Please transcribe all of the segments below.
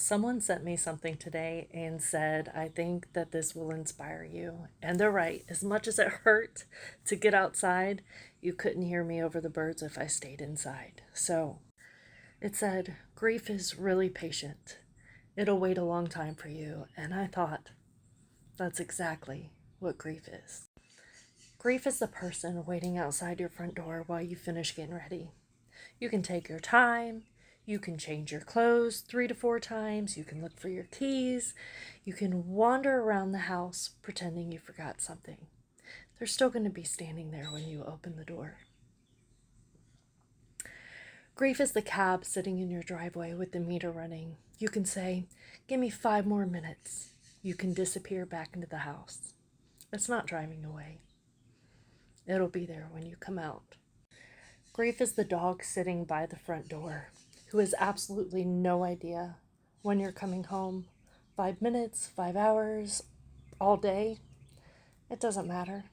Someone sent me something today and said, I think that this will inspire you. And they're right. As much as it hurt to get outside, you couldn't hear me over the birds if I stayed inside. So it said, grief is really patient. It'll wait a long time for you. And I thought, that's exactly what grief is. Grief is the person waiting outside your front door while you finish getting ready. You can take your time. You can change your clothes 3 to 4 times. You can look for your keys. You can wander around the house pretending you forgot something. They're still going to be standing there when you open the door. Grief is the cab sitting in your driveway with the meter running. You can say, give me 5 more minutes. You can disappear back into the house. It's not driving away. It'll be there when you come out. Grief is the dog sitting by the front door who has absolutely no idea when you're coming home. 5 minutes, 5 hours, all day. It doesn't matter.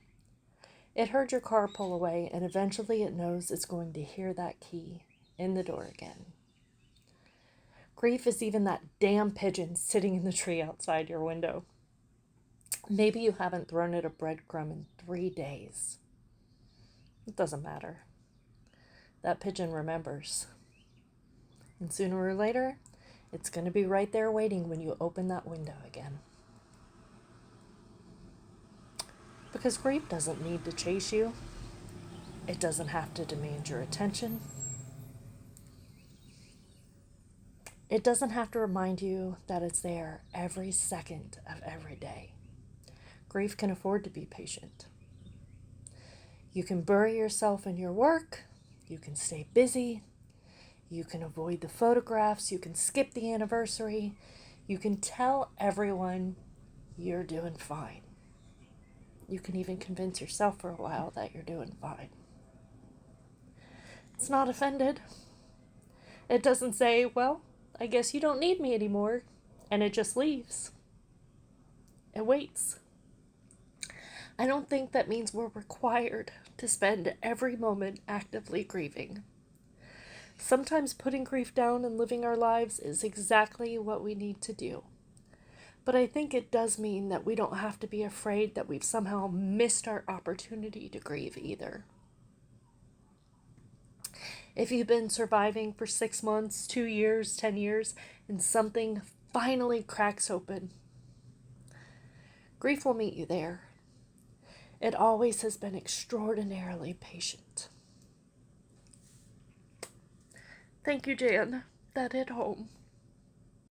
It heard your car pull away, and eventually it knows it's going to hear that key in the door again. Grief is even that damn pigeon sitting in the tree outside your window. Maybe you haven't thrown it a breadcrumb in 3 days. It doesn't matter. That pigeon remembers. And sooner or later, it's going to be right there waiting when you open that window again. Because grief doesn't need to chase you. It doesn't have to demand your attention. It doesn't have to remind you that it's there every second of every day. Grief can afford to be patient. You can bury yourself in your work. You can stay busy. You can avoid the photographs. You can skip the anniversary. You can tell everyone you're doing fine. You can even convince yourself for a while that you're doing fine. It's not offended. It doesn't say, well, I guess you don't need me anymore. And it just leaves. It waits. I don't think that means we're required to spend every moment actively grieving. Sometimes putting grief down and living our lives is exactly what we need to do. But I think it does mean that we don't have to be afraid that we've somehow missed our opportunity to grieve either. If you've been surviving for 6 months, 2 years, 10 years, and something finally cracks open, grief will meet you there. It always has been extraordinarily patient. Thank you, Jan. That hit home.